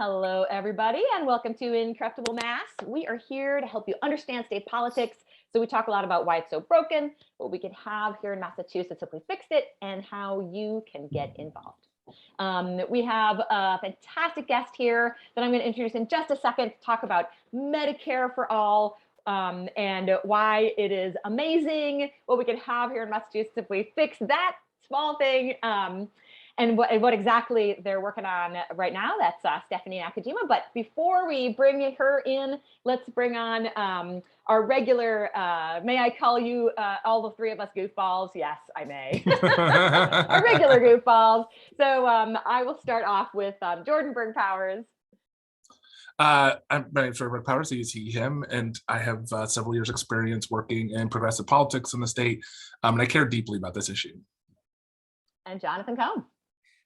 Hello, everybody, and welcome to Incorruptible Mass. We are here to help you understand state politics. So we talk a lot about why it's so broken, what we can have here in Massachusetts if we fixed it, and how you can get involved. We have a fantastic guest here that I'm going to introduce in just a second to talk about Medicare for all and why it is amazing, what we can have here in Massachusetts if we fix that small thing. And what exactly they're working on right now. That's Stephanie Nakajima. But before we bring her in, let's bring on our regular, may I call you all the three of us goofballs? Yes, I may. Our regular goofballs. So I will start off with Jordan Berg Powers. My name is Berg Powers, he, him, and I have several years experience working in progressive politics in the state, and I care deeply about this issue. And Jonathan Cohn.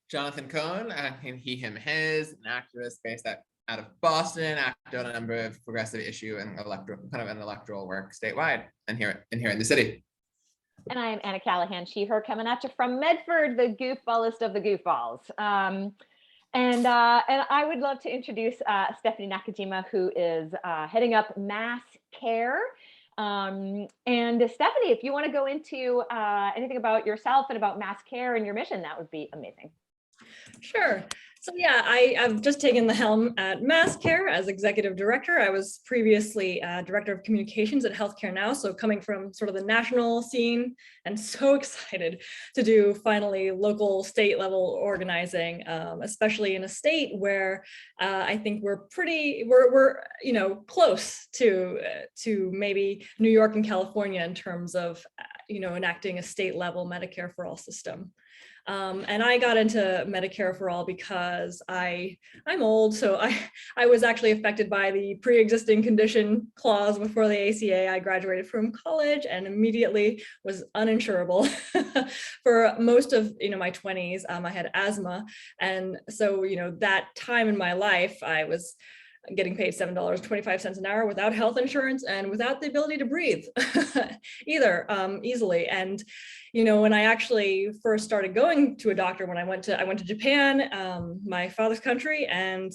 Jonathan Cohn, he, him, his, an activist based out of Boston, acted on a number of progressive issue and electoral work statewide and here in the city. And I am Anna Callahan, she, her, coming at you from Medford, the goofballest of the goofballs. And I would love to introduce Stephanie Nakajima, who is heading up MassCare. And Stephanie, if you want to go into anything about yourself and about MassCare and your mission, that would be amazing. Sure. So yeah, I've just taken the helm at MassCare as executive director. I was previously director of communications at Healthcare Now, so coming from sort of the national scene, and so excited to do finally local state level organizing, especially in a state where I think we're close to maybe New York and California in terms of enacting a state level Medicare for all system. And I got into Medicare for all because I'm old, so I was actually affected by the pre-existing condition clause before the ACA. I graduated from college and immediately was uninsurable for most of my 20s. I had asthma, and so that time in my life I was getting paid $7.25 an hour without health insurance and without the ability to breathe either easily. And when I actually first started going to a doctor, when I went to Japan, my father's country, and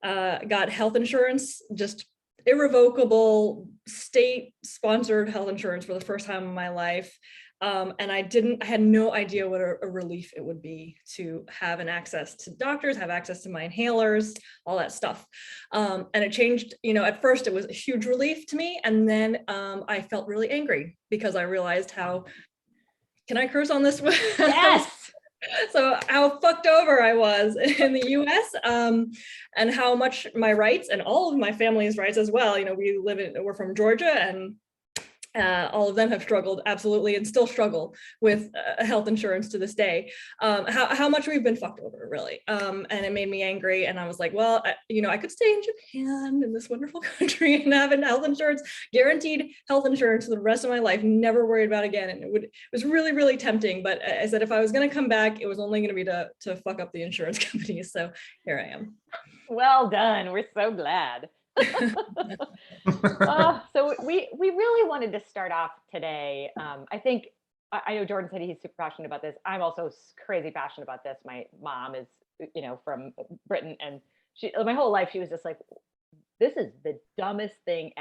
got health insurance, just irrevocable state-sponsored health insurance for the first time in my life. And I had no idea what a relief it would be to have an access to doctors, have access to my inhalers, all that stuff. And it changed, at first it was a huge relief to me. And then I felt really angry because I realized can I curse on this? Yes. So how fucked over I was in the US, and how much my rights and all of my family's rights as well. We're from Georgia, and all of them have struggled absolutely and still struggle with health insurance to this day. How much we've been fucked over, really. And it made me angry. And I was like, well, I could stay in Japan, in this wonderful country, and have health insurance, guaranteed health insurance for the rest of my life, never worried about it again. And it was really, really tempting. But I said, if I was going to come back, it was only going to be to fuck up the insurance companies. So here I am. Well done. We're so glad. So we really wanted to start off today. I know Jordan said he's super passionate about this. I'm also crazy passionate about this. My mom is, from Britain, and my whole life she was just like, "This is the dumbest thing."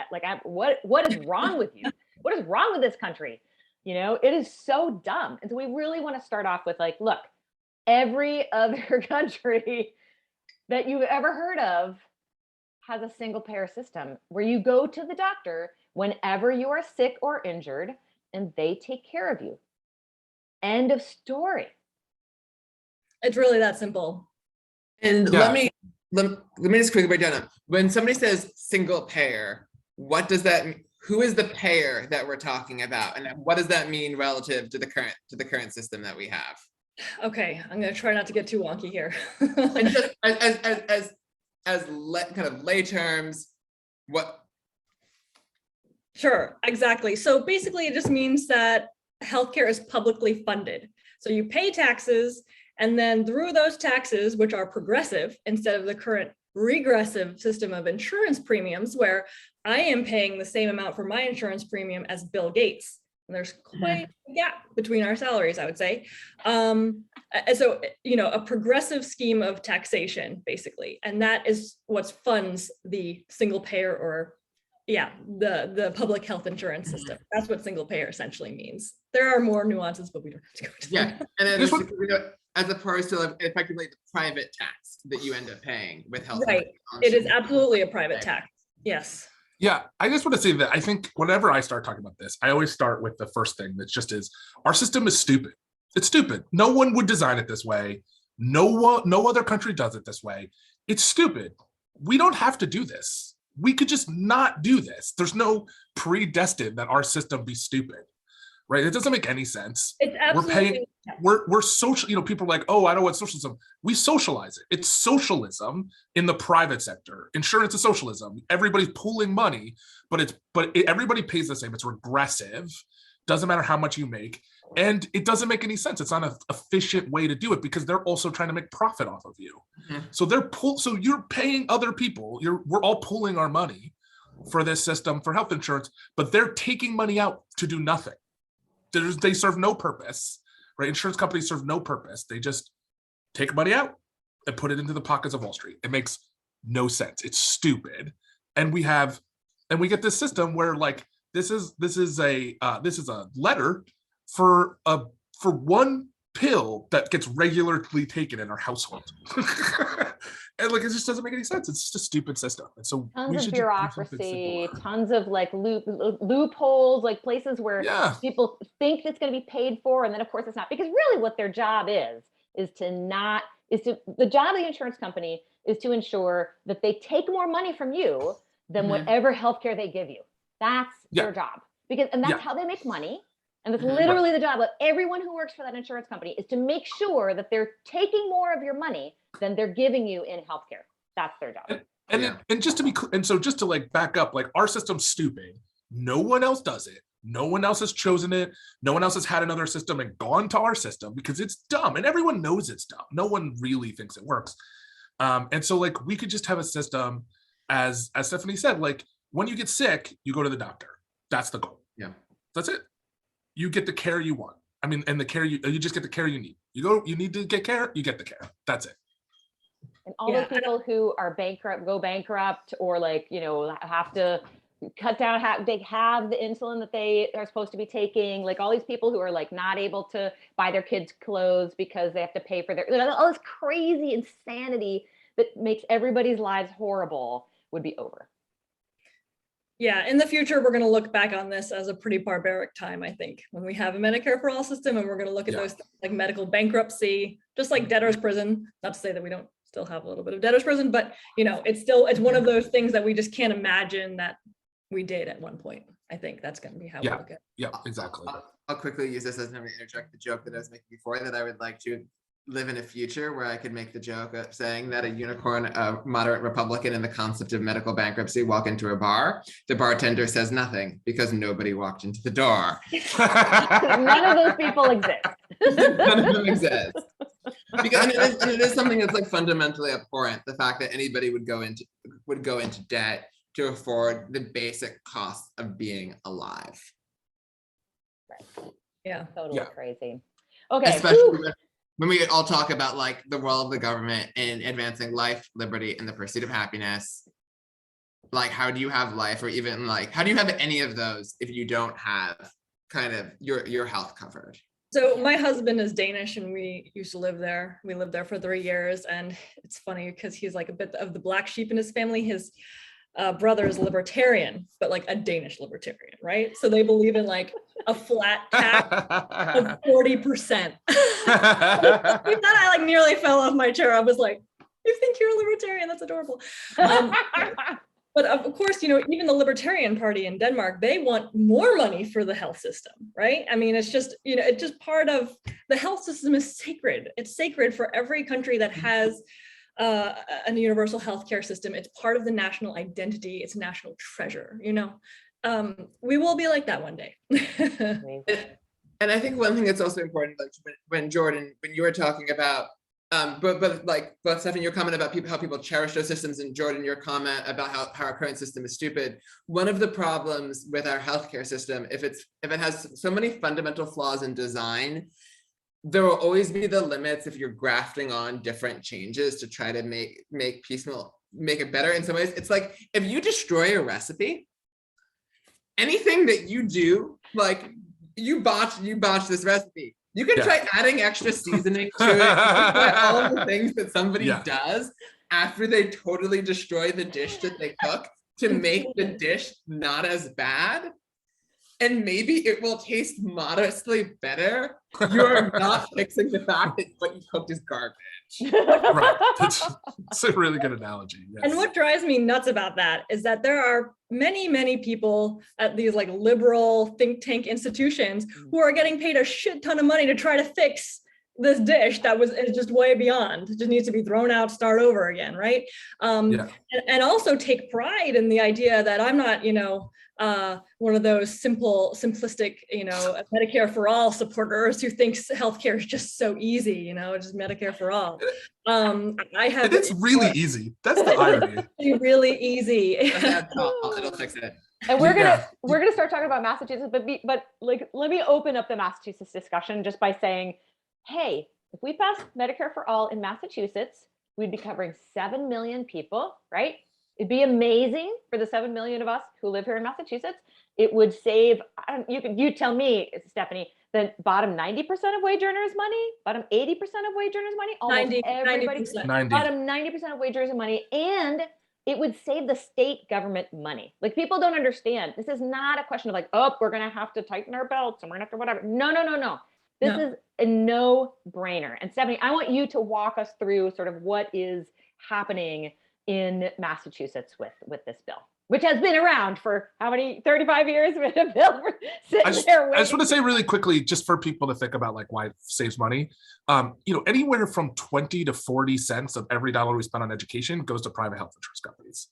What is wrong with you? What is wrong with this country? It is so dumb. And so we really want to start off with look, every other country that you've ever heard of has a single payer system where you go to the doctor whenever you are sick or injured and they take care of you. End of story. It's really that simple. And let me just quickly break down. When somebody says single payer, what does that mean? Who is the payer that we're talking about, and what does that mean relative to the current system that we have? Okay, I'm going to try not to get too wonky here. And just kind of lay terms, what? Sure, exactly. So basically it just means that healthcare is publicly funded. So you pay taxes, and then through those taxes, which are progressive instead of the current regressive system of insurance premiums, where I am paying the same amount for my insurance premium as Bill Gates, And there's quite a gap between our salaries, I would say. So, a progressive scheme of taxation, basically. And that is what funds the single payer or the public health insurance system. That's what single payer essentially means. There are more nuances, but we don't have to go into that. And then as opposed to like effectively the private tax that you end up paying with health. Right. It is absolutely a private tax. Yes. Yeah, I just want to say that I think whenever I start talking about this, I always start with the first thing that just is our system is stupid. It's stupid. No one would design it this way. No other country does it this way. It's stupid. We don't have to do this. We could just not do this. There's no predestined that our system be stupid. Right? It doesn't make any sense. It's absolutely, we're social, people are like, oh, I don't want socialism. We socialize it. It's socialism in the private sector. Insurance is socialism. Everybody's pooling money, but everybody pays the same. It's regressive. Doesn't matter how much you make. And it doesn't make any sense. It's not an efficient way to do it because they're also trying to make profit off of you. Mm-hmm. So you're paying other people. We're all pooling our money for this system for health insurance, but they're taking money out to do nothing. They serve no purpose, right? Insurance companies serve no purpose. They just take money out and put it into the pockets of Wall Street. It makes no sense. It's stupid. And we get this system where like this is a letter for one pill that gets regularly taken in our household. And like it just doesn't make any sense. It's just a stupid system. And so tons of bureaucracy, tons of like loopholes, like places where people think it's going to be paid for, and then of course it's not. Because really, what their job is the job of the insurance company is to ensure that they take more money from you than whatever healthcare they give you. That's their job. And that's how they make money. And that's literally the job of everyone who works for that insurance company, is to make sure that they're taking more of your money than they're giving you in healthcare. That's their job. And just to like back up, like our system's stupid. No one else does it. No one else has chosen it. No one else has had another system and gone to our system because it's dumb, and everyone knows it's dumb. No one really thinks it works. And so like we could just have a system, as Stephanie said, like when you get sick, you go to the doctor. That's the goal. Yeah, that's it. You get the care you want. I mean, and the care you just get the care you need. You need to get care, you get the care. That's it. And all those people who are go bankrupt, or like, have to cut down, they have the insulin that they are supposed to be taking, like all these people who are like not able to buy their kids clothes because they have to pay for all this crazy insanity that makes everybody's lives horrible would be over. Yeah, in the future, we're going to look back on this as a pretty barbaric time, I think, when we have a Medicare for all system, and we're going to look at those things like medical bankruptcy, just like debtor's prison. Not to say that we don't still have a little bit of debtor's prison, but it's one of those things that we just can't imagine that we did at one point. I think that's going to be how we look at it. Yeah, exactly. I'll quickly use this as an interject the joke that I was making before, that I would like to live in a future where I could make the joke of saying that a unicorn, a moderate Republican in the concept of medical bankruptcy, walk into a bar. The bartender says nothing because nobody walked into the door. None of those people exist. None of them exist. Because it is something that's like fundamentally abhorrent, the fact that anybody would go into debt to afford the basic cost of being alive. Right. Yeah. Totally crazy. Okay. Especially when we all talk about like the role of the government in advancing life, liberty, and the pursuit of happiness. Like, how do you have life, or even like, how do you have any of those if you don't have kind of your health covered? So my husband is Danish, and we used to live there. We lived there for 3 years, and it's funny because he's like a bit of the black sheep in his family. His brother is libertarian, but like a Danish libertarian, right? So they believe in like a flat tax of 40%. That I like nearly fell off my chair. I was like, you think you're a libertarian? That's adorable. But of course, even the Libertarian Party in Denmark, they want more money for the health system, right? I mean, it's just, it's just part of the health system is sacred. It's sacred for every country that has a universal healthcare system. It's part of the national identity. It's national treasure, we will be like that one day. And I think one thing that's also important, like when Jordan, when you were talking about But Stephanie, your comment about how people cherish those systems, and Jordan, your comment about how our current system is stupid. One of the problems with our healthcare system, if it has so many fundamental flaws in design, there will always be the limits if you're grafting on different changes to try to make it better. In some ways, it's like if you destroy a recipe, anything that you do, like you botch this recipe. You can try adding extra seasoning to it. You can try all the things that somebody does after they totally destroy the dish that they cook to make the dish not as bad. And maybe it will taste modestly better. You're not fixing the fact that what you cooked is garbage. Right. It's a really good analogy. Yes. And what drives me nuts about that is that there are many, many people at these like liberal think tank institutions who are getting paid a shit ton of money to try to fix this dish that is just way beyond. It just needs to be thrown out, start over again, right? And also take pride in the idea that I'm not, one of those simplistic, Medicare for all supporters who thinks healthcare is just so easy, just Medicare for all. It's really easy. That's the irony. Really easy. It'll fix it. And we're gonna start talking about Massachusetts, but like let me open up the Massachusetts discussion just by saying, hey, if we passed Medicare for all in Massachusetts, we'd be covering 7 million people, right? It'd be amazing for the 7 million of us who live here in Massachusetts. It would save, you tell me, Stephanie, the bottom 90% of wage earners money, bottom 80% of wage earners money, almost everybody, 90%. bottom 90% of wage earners money, and it would save the state government money. Like people don't understand. This is not a question of like, oh, we're gonna have to tighten our belts and we're gonna have to whatever. No. This is a no-brainer. And Stephanie, I want you to walk us through sort of what is happening in Massachusetts with this bill, which has been around for how many, 35 years with a bill sitting there waiting. I just want to say really quickly, just for people to think about like why it saves money, anywhere from 20 to 40 cents of every dollar we spend on education goes to private health insurance companies.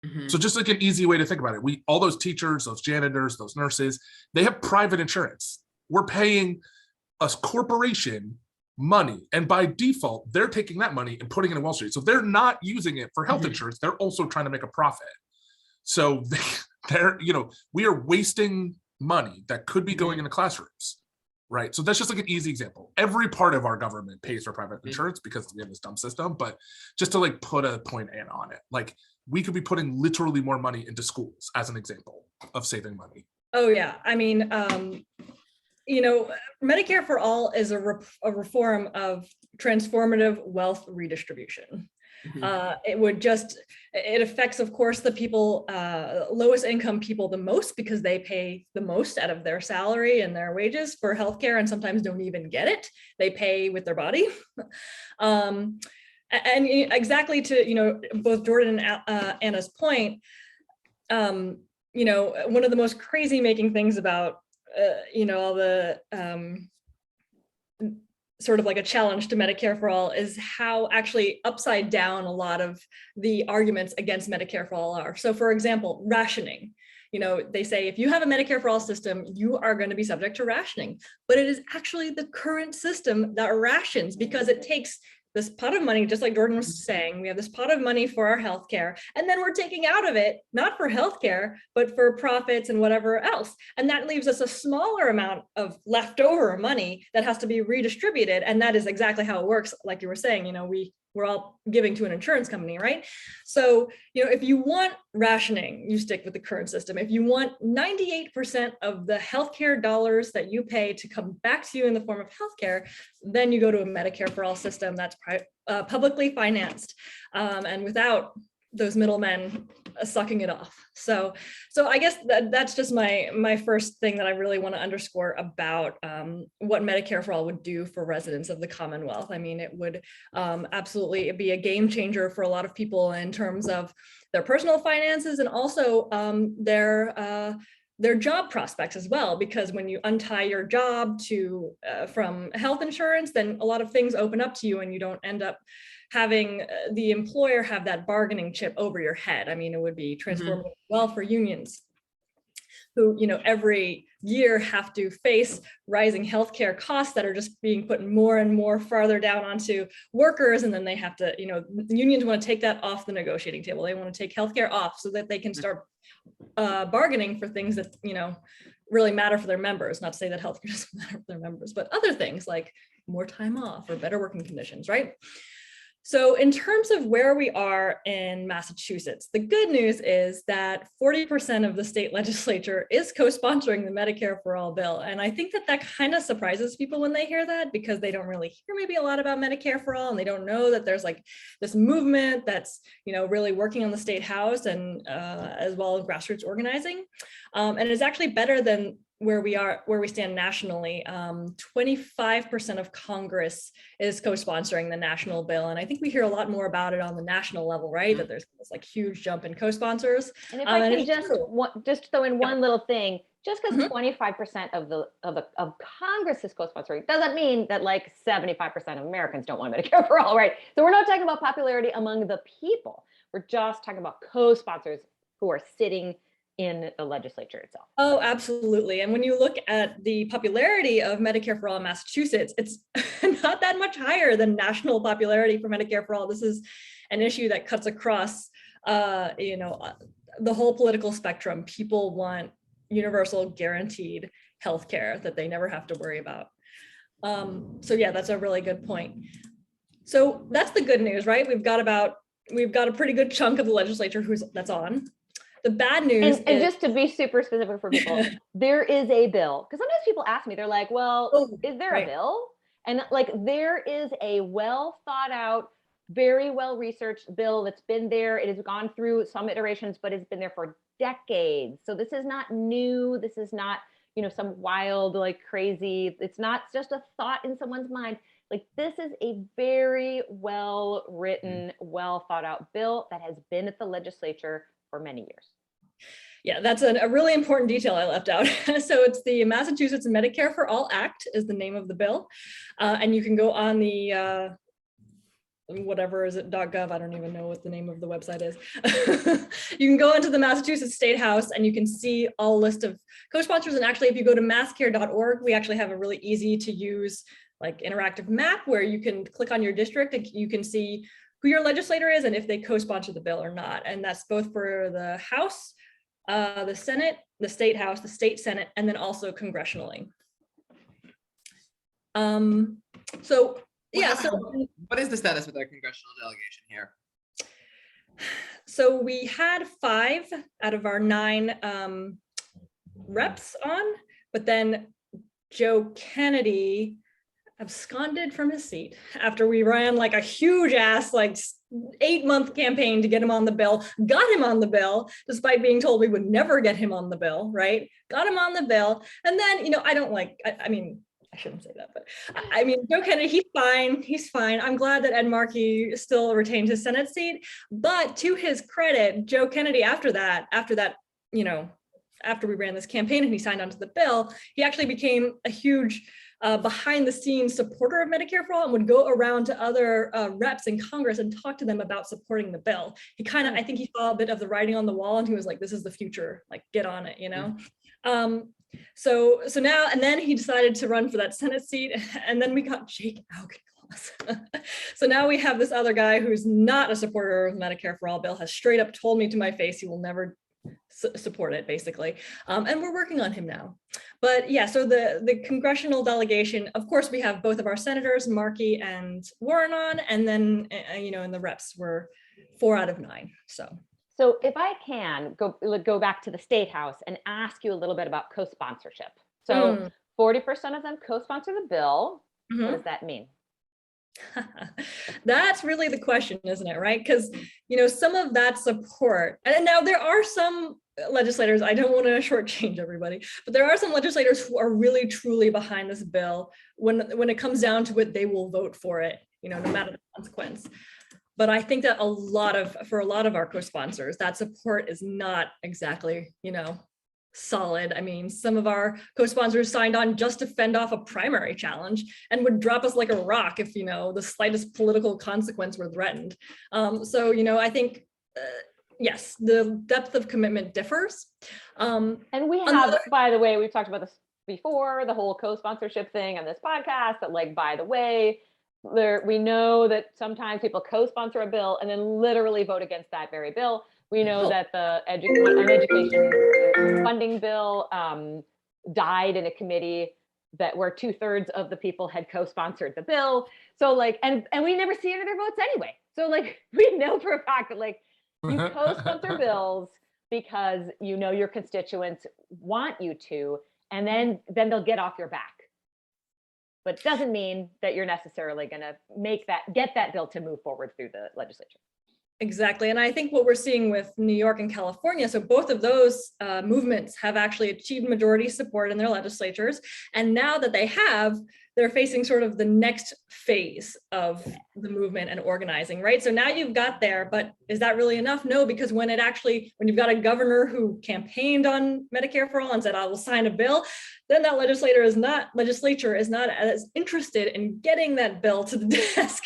Mm-hmm. So just like an easy way to think about it, all those teachers, those janitors, those nurses, they have private insurance. We're paying a corporation money, and by default they're taking that money and putting it in Wall Street, so they're not using it for health insurance. They're also trying to make a profit, so we are wasting money that could be going into classrooms, right? So that's just like an easy example. Every part of our government pays for private insurance because we have this dumb system, but just to like put a point in on it, like we could be putting literally more money into schools as an example of saving money. Oh yeah, I mean Medicare for all is a reform of transformative wealth redistribution. Mm-hmm. It affects, of course, the people, lowest income people the most, because they pay the most out of their salary and their wages for healthcare and sometimes don't even get it. They pay with their body. And exactly to, both Jordan and Anna's point, one of the most crazy making things about all the sort of like a challenge to Medicare for all is how actually upside down a lot of the arguments against Medicare for all are. So for example, rationing. They say if you have a Medicare for all system, you are going to be subject to rationing, but it is actually the current system that rations, because it takes this pot of money, just like Jordan was saying, we have this pot of money for our healthcare, and then we're taking out of it, not for healthcare, but for profits and whatever else. And that leaves us a smaller amount of leftover money that has to be redistributed. And that is exactly how it works. Like you were saying, we're all giving to an insurance company, right? So, if you want rationing, you stick with the current system. If you want 98% of the healthcare dollars that you pay to come back to you in the form of healthcare, then you go to a Medicare for all system that's publicly financed and without those middlemen sucking it off. So I guess that's just my first thing that I really want to underscore about what Medicare for all would do for residents of the Commonwealth. I mean, it would absolutely be a game changer for a lot of people in terms of their personal finances and also their job prospects as well, because when you untie your job from health insurance, then a lot of things open up to you and you don't end up having the employer have that bargaining chip over your head. I mean, it would be transformative well for unions who, every year have to face rising healthcare costs that are just being put more and more farther down onto workers. And then they have to, unions want to take that off the negotiating table. They want to take healthcare off so that they can start bargaining for things that, really matter for their members. Not to say that healthcare doesn't matter for their members, but other things like more time off or better working conditions, right? So in terms of where we are in Massachusetts, the good news is that 40% of the state legislature is co-sponsoring the Medicare for All bill. And I think that kind of surprises people when they hear that, because they don't really hear maybe a lot about Medicare for All, and they don't know that there's like this movement that's, really working on the state house and as well as grassroots organizing. And it's actually better than where we stand nationally. 25% of Congress is co-sponsoring the national bill. And I think we hear a lot more about it on the national level, right? That there's this like huge jump in co-sponsors. And if I can just throw in one little thing, just because 25% of Congress is co-sponsoring doesn't mean that like 75% of Americans don't want Medicare for All, right? So we're not talking about popularity among the people. We're just talking about co-sponsors who are sitting in the legislature itself. Oh, absolutely. And when you look at the popularity of Medicare for All in Massachusetts, it's not that much higher than national popularity for Medicare for All. This is an issue that cuts across, the whole political spectrum. People want universal guaranteed healthcare that they never have to worry about. So yeah, that's a really good point. So that's the good news, right? We've got a pretty good chunk of the legislature that's on. The bad news and just to be super specific for people, there is a bill, because sometimes people ask me, they're like, well, is there a bill? And like, there is a well thought out, very well researched bill that's been there. It has gone through some iterations, but it's been there for decades. So this is not new. This is not, some wild, like crazy. It's not just a thought in someone's mind. Like, this is a very well written, well thought out bill that has been at the legislature for many years. Yeah, that's a really important detail I left out. So it's the Massachusetts Medicare for All Act is the name of the bill. And you can go on the, whatever is it, .gov, I don't even know what the name of the website is. You can go into the Massachusetts State House and you can see a list of co-sponsors. And actually, if you go to masscare.org, we actually have a really easy to use like interactive map where you can click on your district and you can see who your legislator is and if they co-sponsor the bill or not. And that's both for the House, the Senate, the State House, the State Senate, and then also congressionally. So yeah, so what is the status with our congressional delegation here? So we had 5 out of our 9 reps on, but then Joe Kennedy absconded from his seat after we ran like a huge ass, like 8-month campaign to get him on the bill, got him on the bill, despite being told we would never get him on the bill, right? Got him on the bill. And then, I mean, I shouldn't say that, but I mean, Joe Kennedy, he's fine. I'm glad that Ed Markey still retained his Senate seat, but to his credit, Joe Kennedy, after that, after we ran this campaign and he signed onto the bill, he actually became a huge behind the scenes supporter of Medicare for All and would go around to other reps in Congress and talk to them about supporting the bill. He I think he saw a bit of the writing on the wall and he was like, this is the future, like get on it, So now, and then he decided to run for that Senate seat, and then we got Jake Auchincloss. So now we have this other guy who's not a supporter of Medicare for All bill, has straight up told me to my face he will never support it, basically. And we're working on him now. But yeah, so the congressional delegation, of course, we have both of our senators, Markey and Warren on, and then, in the reps, we're 4 out of 9, So if I can go back to the State House and ask you a little bit about co-sponsorship. So 40% of them co-sponsor the bill. What does that mean? That's really the question, isn't it? Right? Because, some of that support, and now there are some legislators, I don't want to shortchange everybody, but there are some legislators who are really truly behind this bill. When it comes down to it, they will vote for it, no matter the consequence. But I think that for a lot of our co-sponsors, that support is not exactly, solid. I mean, some of our co-sponsors signed on just to fend off a primary challenge and would drop us like a rock if, the slightest political consequence were threatened. I think, yes, the depth of commitment differs. And we have, by the way, we've talked about this before the whole co-sponsorship thing on this podcast that, like, by the way, we know that sometimes people co-sponsor a bill and then literally vote against that very bill. We know that the education funding bill died in a committee where 2/3 of the people had co-sponsored the bill. So like, and we never see any of their votes anyway. So like, we know for a fact that, like, you co-sponsor bills because you know your constituents want you to, and then they'll get off your back. But it doesn't mean that you're necessarily going to get that bill to move forward through the legislature. Exactly. And I think what we're seeing with New York and California, so both of those movements have actually achieved majority support in their legislatures. And now that they have, they're facing sort of the next phase of the movement and organizing, right? So now you've got there, but is that really enough? No, because when you've got a governor who campaigned on Medicare for All and said, I will sign a bill, then that legislature is not as interested in getting that bill to the desk,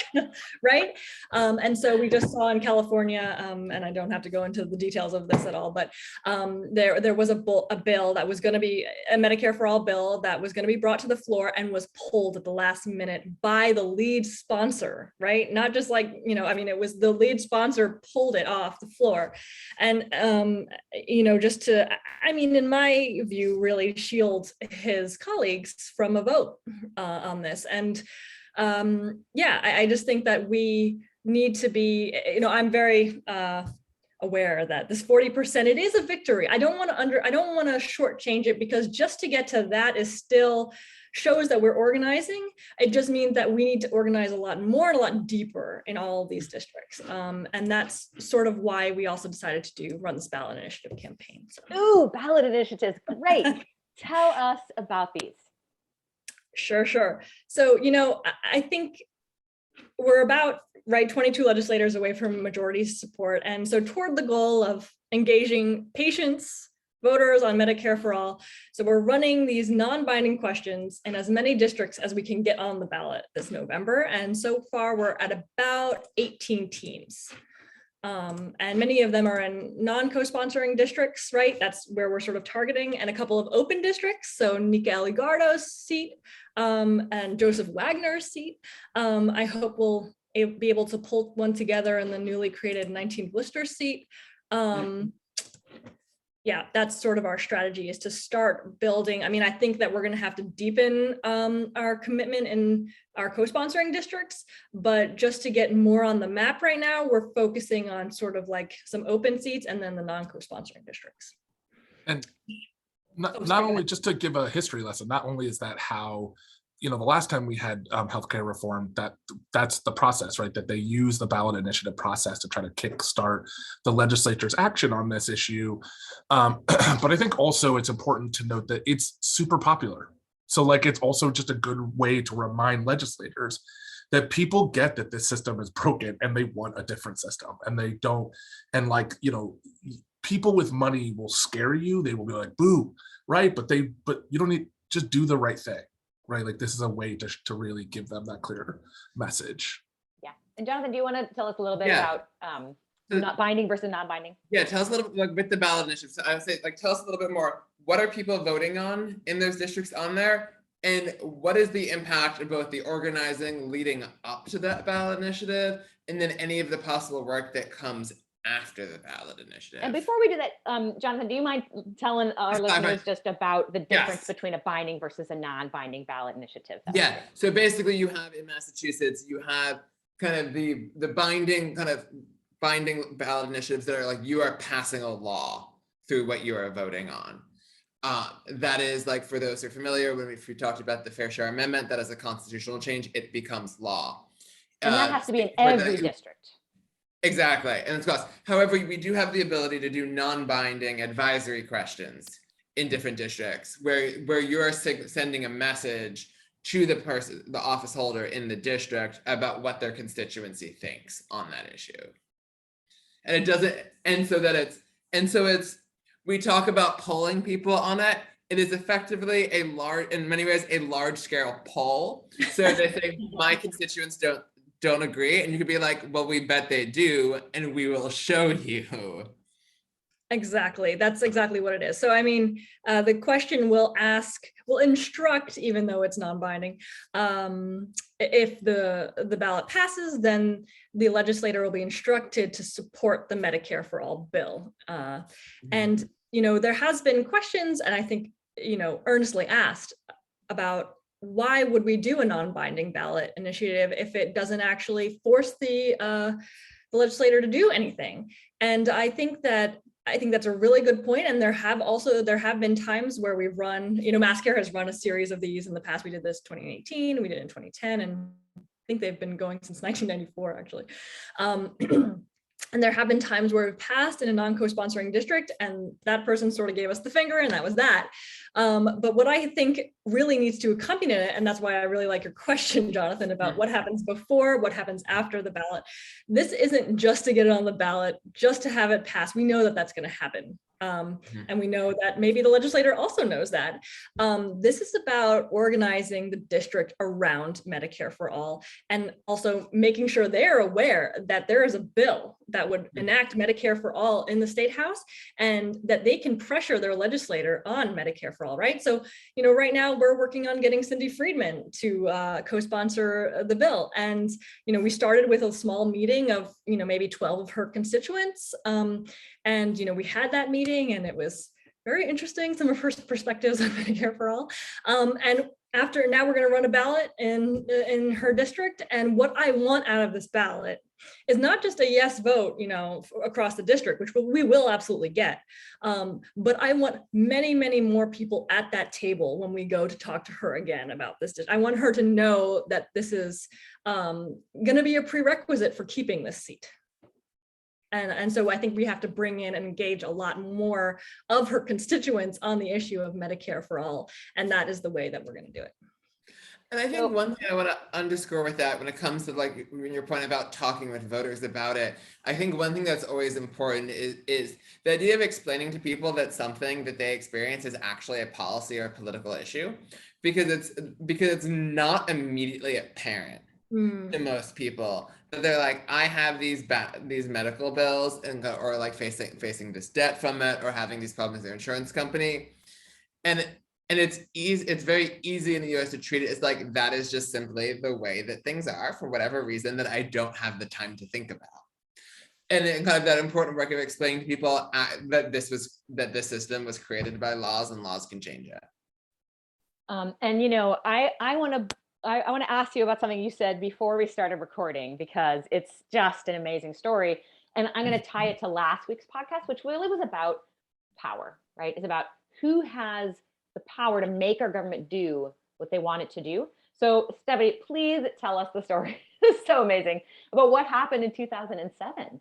right? And so we just saw in California, and I don't have to go into the details of this at all, but there was a bill that was going to be a Medicare for All bill that was going to be brought to the floor and was pulled at the last minute by the lead sponsor, right? Not just like, it was the lead sponsor pulled it off the floor. And, just to, in my view, really shield his colleagues from a vote on this. And I just think that we need to be, I'm very aware that this 40%, it is a victory. I don't want to shortchange it, because just to get to that is still shows that we're organizing. It just means that we need to organize a lot more and a lot deeper in all of these districts. And that's sort of why we also decided to run this ballot initiative campaign. So. Ooh, ballot initiatives, great. Tell us about these. Sure. So, I think we're about 22 legislators away from majority support. And so toward the goal of engaging patients, voters on Medicare for All. So we're running these non-binding questions in as many districts as we can get on the ballot this November. And so far we're at about 18 teams. And many of them are in non-co-sponsoring districts, right? That's where we're sort of targeting, and a couple of open districts. So Nika Aligardo's seat and Joseph Wagner's seat. I hope we'll be able to pull one together in the newly created 19th Worcester seat. That's sort of our strategy, is to start building. I think that we're going to have to deepen our commitment in our co-sponsoring districts, but just to get more on the map right now, we're focusing on sort of like some open seats and then the non-co-sponsoring districts. And not only, just to give a history lesson, not only is that how, the last time we had healthcare reform, that's the process, right? That they use the ballot initiative process to try to kickstart the legislature's action on this issue. But I think also it's important to note that it's super popular. So like, it's also just a good way to remind legislators that people get that this system is broken and they want a different system, and they don't, and like, people with money will scare you. They will be like, boo, right? But you don't need, just do the right thing. Right, like this is a way to really give them that clear message. Yeah, and Jonathan, do you want to tell us a little bit about not binding versus non-binding? Yeah, tell us a little bit, like, with the ballot initiative. So I would say, like, tell us a little bit more. What are people voting on in those districts on there, and what is the impact of both the organizing leading up to that ballot initiative, and then any of the possible work that comes after the ballot initiative? And before we do that, Jonathan, do you mind telling our listeners just about the difference between a binding versus a non-binding ballot initiative? Yeah, so basically you have in Massachusetts, you have kind of the binding ballot initiatives that are like, you are passing a law through what you are voting on. That is, like, for those who are familiar, when we talked about the Fair Share Amendment, that is a constitutional change, it becomes law. And that has to be in every district. Exactly, and it's cost. However, we do have the ability to do non-binding advisory questions in different districts, where you're sending a message to the person, the office holder in the district, about what their constituency thinks on that issue. And it doesn't, we talk about polling people on it. It is effectively in many ways, a large scale poll. So they think my constituents don't agree, and you could be like, well, we bet they do, and we will show you. Exactly. That's exactly what it is. So, I mean, the question will instruct, even though it's non-binding, if the ballot passes, then the legislator will be instructed to support the Medicare for All bill. And, there has been questions, and I think, earnestly asked about why would we do a non-binding ballot initiative if it doesn't actually force the legislator to do anything? And I think that's a really good point. And there have been times where we've run, MassCare has run a series of these in the past. We did this 2018, we did it in 2010, and I think they've been going since 1994, actually. And there have been times where we've passed in a non-co-sponsoring district and that person sort of gave us the finger and that was that. But what I think really needs to accompany it, and that's why I really like your question, Jonathan, about what happens before, what happens after the ballot. This isn't just to get it on the ballot, just to have it pass. We know that that's going to happen. And we know that maybe the legislator also knows that. This is about organizing the district around Medicare for All, and also making sure they're aware that there is a bill that would enact Medicare for All in the state house, and that they can pressure their legislator on Medicare for All, right? So, right now we're working on getting Cindy Friedman to co-sponsor the bill. And, we started with a small meeting of, maybe 12 of her constituents. And, we had that meeting and it was very interesting, some of her perspectives on Medicare for All. And now we're going to run a ballot in her district. And what I want out of this ballot is not just a yes vote, across the district, which we will absolutely get. But I want many, many more people at that table when we go to talk to her again about this. I want her to know that this is going to be a prerequisite for keeping this seat. And so I think we have to bring in and engage a lot more of her constituents on the issue of Medicare for All. And that is the way that we're going to do it. And I think one thing I want to underscore with that, when it comes to your point about talking with voters about it, I think one thing that's always important is the idea of explaining to people that something that they experience is actually a policy or a political issue, because it's not immediately apparent to most people. They're like, I have these medical bills or like facing this debt from it, or having these problems with their insurance company. And it's very easy in the US to treat it as like, that is just simply the way that things are for whatever reason that I don't have the time to think about. And then kind of that important work of explaining to people that this system was created by laws and laws can change it. And I want to ask you about something you said before we started recording, because it's just an amazing story. And I'm going to tie it to last week's podcast, which really was about power, right? It's about who has the power to make our government do what they want it to do. So Stephanie, please tell us the story. It's so amazing about what happened in 2007.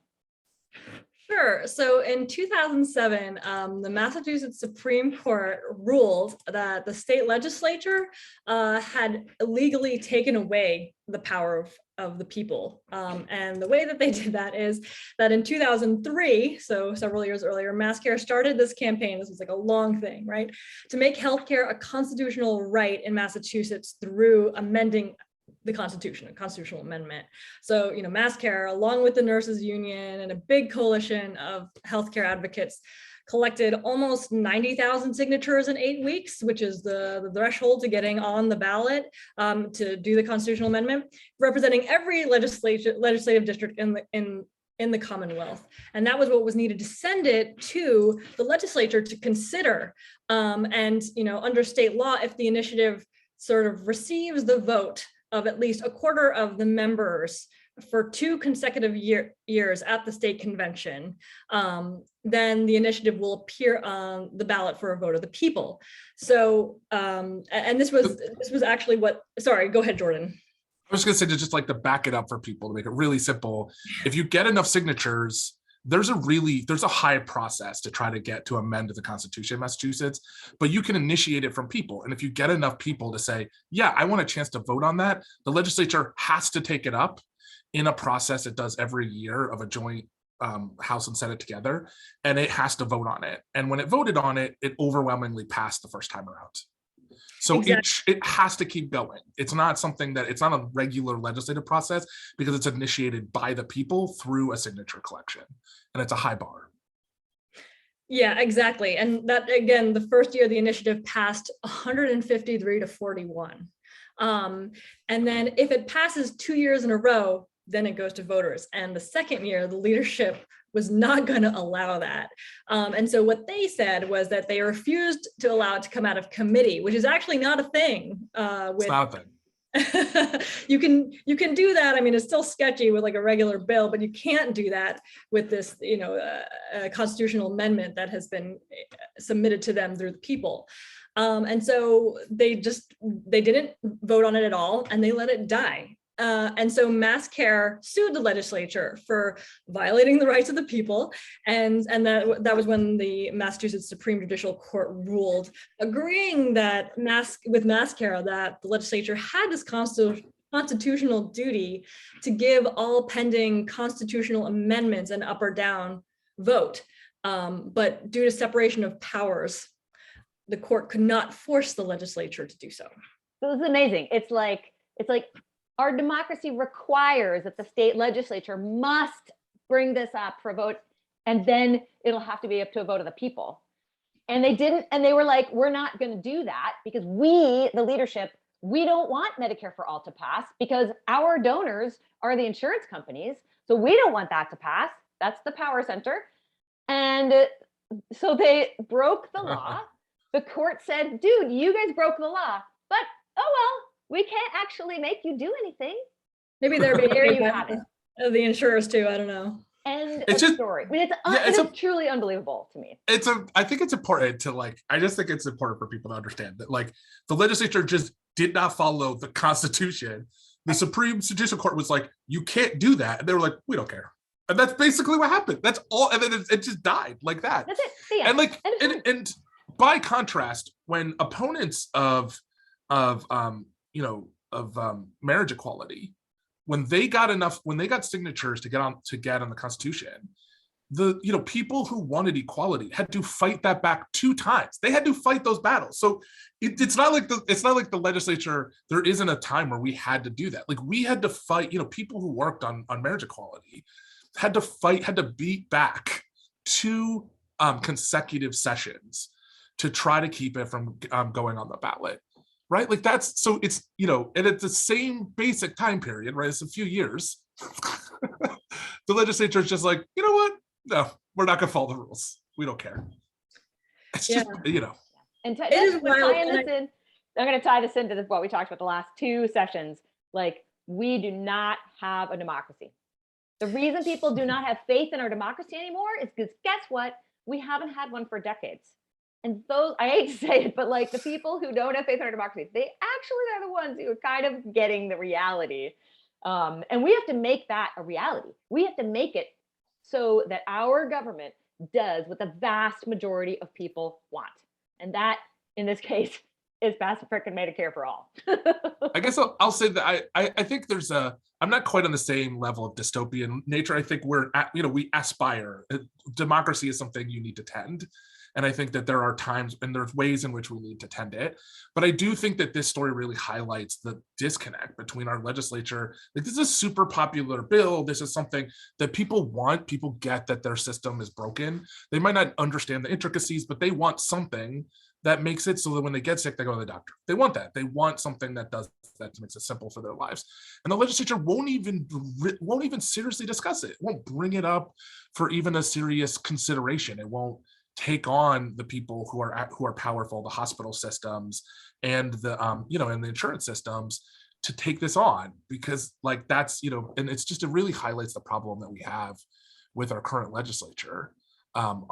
Sure. So in 2007, the Massachusetts Supreme Court ruled that the state legislature had illegally taken away the power of the people. And the way that they did that is that in 2003, so several years earlier, MassCare started this campaign. This was like a long thing, right? To make healthcare a constitutional right in Massachusetts through amending the Constitution, a constitutional amendment. So, MassCare, along with the nurses union and a big coalition of healthcare advocates, collected almost 90,000 signatures in 8 weeks, which is the threshold to getting on the ballot to do the constitutional amendment, representing every legislative district in the Commonwealth. And that was what was needed to send it to the legislature to consider. And, under state law, if the initiative sort of receives the vote of at least a quarter of the members for 2 consecutive years at the state convention, then the initiative will appear on the ballot for a vote of the people. So, and this was actually sorry, go ahead, Jordan. I was going to say, just like to back it up for people, to make it really simple. If you get enough signatures, there's a high process to try to get to amend the Constitution of Massachusetts, but you can initiate it from people. And if you get enough people to say, yeah, I want a chance to vote on that, the legislature has to take it up in a process it does every year of a joint House and Senate together, and it has to vote on it. And when it voted on it, it overwhelmingly passed the first time around. So exactly. It has to keep going. It's not a regular legislative process, because it's initiated by the people through a signature collection, and it's a high bar. Yeah, exactly. And that, again, the first year the initiative passed 153 to 41. And then if it passes 2 years in a row, then it goes to voters. And the second year, the leadership was not going to allow that. And so what they said was that they refused to allow it to come out of committee, which is actually not a thing. It's not a thing. you can do that. I mean, it's still sketchy with like a regular bill, but you can't do that with this, constitutional amendment that has been submitted to them through the people. And so they didn't vote on it at all, and they let it die. And so MassCare sued the legislature for violating the rights of the people. And that was when the Massachusetts Supreme Judicial Court ruled, agreeing that with MassCare that the legislature had this constitutional duty to give all pending constitutional amendments an up or down vote. But due to separation of powers, the court could not force the legislature to do so. So this is amazing. It's like our democracy requires that the state legislature must bring this up for a vote, and then it'll have to be up to a vote of the people. And they didn't, and they were like, we're not going to do that because we, the leadership, we don't want Medicare for all to pass because our donors are the insurance companies. So we don't want that to pass. That's the power center. And so they broke the law. The court said, dude, you guys broke the law, but oh well, we can't actually make you do anything. Maybe they're being There you have it. The insurers too. I don't know. And It's a just- story. I mean, it's truly unbelievable to me. I think it's important to I just think it's important for people to understand that the legislature just did not follow the Constitution. The Supreme Judicial Court was like, you can't do that. And they were like, we don't care. And that's basically what happened. That's all. And then it just died like that. That's it. See ya. And and by contrast, when opponents of marriage equality, when they got signatures to get on the Constitution, the people who wanted equality had to fight that back 2 times. They had to fight those battles. So it's not like the legislature, there isn't a time where we had to do that. Like we had to fight, people who worked on marriage equality had to beat back 2 consecutive sessions to try to keep it from going on the ballot. Right? Like that's, so it's, and it's the same basic time period, right? It's a few years. The legislature is just like, you know what? No, we're not gonna follow the rules. We don't care. It's just, And It is wild, I'm going to tie this into what we talked about the last 2 sessions. Like, we do not have a democracy. The reason people do not have faith in our democracy anymore is because guess what? We haven't had one for decades. And those, I hate to say it, but the people who don't have faith in our democracy, they actually are the ones who are kind of getting the reality. And we have to make that a reality. We have to make it so that our government does what the vast majority of people want. And that, in this case, is pass frickin' Medicare for all. I guess I'll say that I think I'm not quite on the same level of dystopian nature. I think we aspire. Democracy is something you need to tend. And I think that there are times and there's ways in which we need to tend it. But I do think that this story really highlights the disconnect between our legislature. Like, this is a super popular bill. This is something that people want. People get that their system is broken. They might not understand the intricacies, but they want something that makes it so that when they get sick, they go to the doctor. They want that. They want something that makes it simple for their lives. And the legislature won't even seriously discuss it. It won't bring it up for even a serious consideration. It won't take on the people who are powerful, the hospital systems and the and the insurance systems to take this on, because that's and it's just, it really highlights the problem that we have with our current legislature. And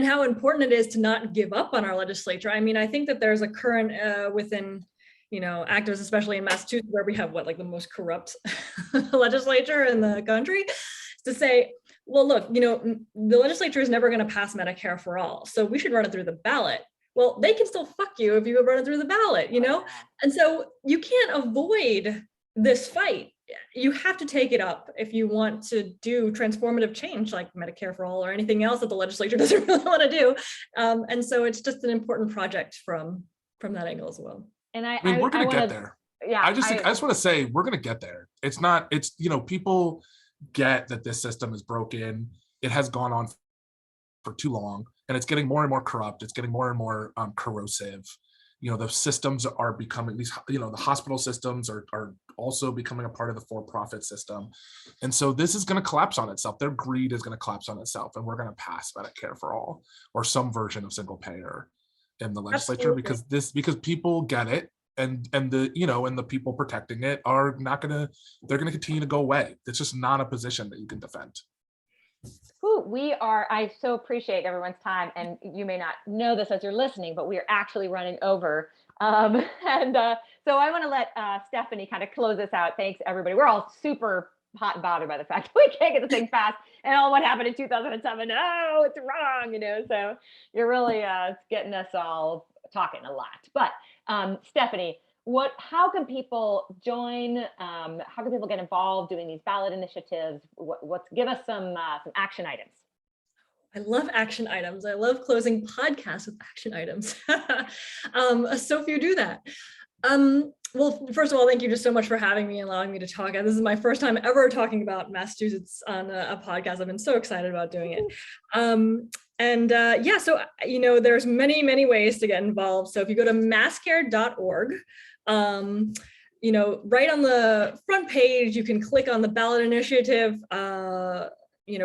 how important it is to not give up on our legislature. I mean, I think that there's a current within activists, especially in Massachusetts, where we have the most corrupt legislature in the country, to say, well, look, the legislature is never going to pass Medicare for all, so we should run it through the ballot. Well, they can still fuck you if you run it through the ballot, And so you can't avoid this fight. You have to take it up if you want to do transformative change like Medicare for all or anything else that the legislature doesn't really want to do. And so it's just an important project from that angle as well. And we're going to get there. Yeah. I just want to say we're going to get there. It's people get that this system is broken. It has gone on for too long, and it's getting more and more corrupt. It's getting more and more corrosive. The systems are becoming the hospital systems are also becoming a part of the for-profit system. And so this is going to collapse on itself. Their greed is going to collapse on itself, and we're going to pass Medicare for all or some version of single payer in the legislature. Absolutely. because people get it, and the people protecting it are not going to, they're going to continue to go away. It's just not a position that you can defend. Ooh, I so appreciate everyone's time, and you may not know this as you're listening, but we are actually running over. So I want to let Stephanie kind of close this out. Thanks, everybody. We're all super hot and bothered by the fact that we can't get this thing passed, and all what happened in 2007. Oh, it's wrong, so you're really getting us all talking a lot. But Stephanie, how can people join? How can people get involved doing these ballot initiatives? Give us some action items. I love action items. I love closing podcasts with action items. So few do that. Well, first of all, thank you just so much for having me and allowing me to talk. This is my first time ever talking about Massachusetts on a podcast. I've been so excited about doing it. So there's many ways to get involved. So if you go to masscare.org, right on the front page, you can click on the ballot initiative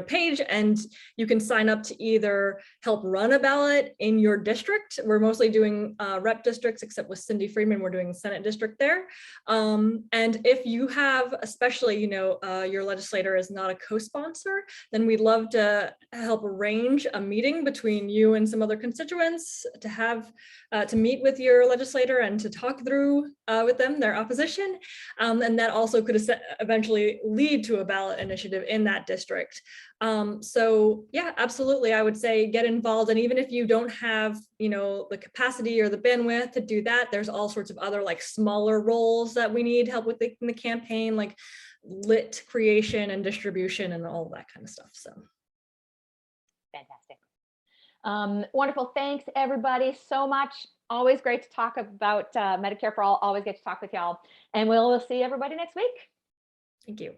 page, and you can sign up to either help run a ballot in your district. We're mostly doing rep districts, except with Cindy Freeman, we're doing Senate district there. And if you have, especially, your legislator is not a co-sponsor, then we'd love to help arrange a meeting between you and some other constituents to have to meet with your legislator and to talk through with them their opposition. And that also could eventually lead to a ballot initiative in that district. So yeah, absolutely. I would say get involved. And even if you don't have, the capacity or the bandwidth to do that, there's all sorts of other smaller roles that we need help with in the campaign, like lit creation and distribution and all of that kind of stuff. So. Fantastic. Wonderful. Thanks everybody so much. Always great to talk about Medicare for all. Always get to talk with y'all, and we'll see everybody next week. Thank you.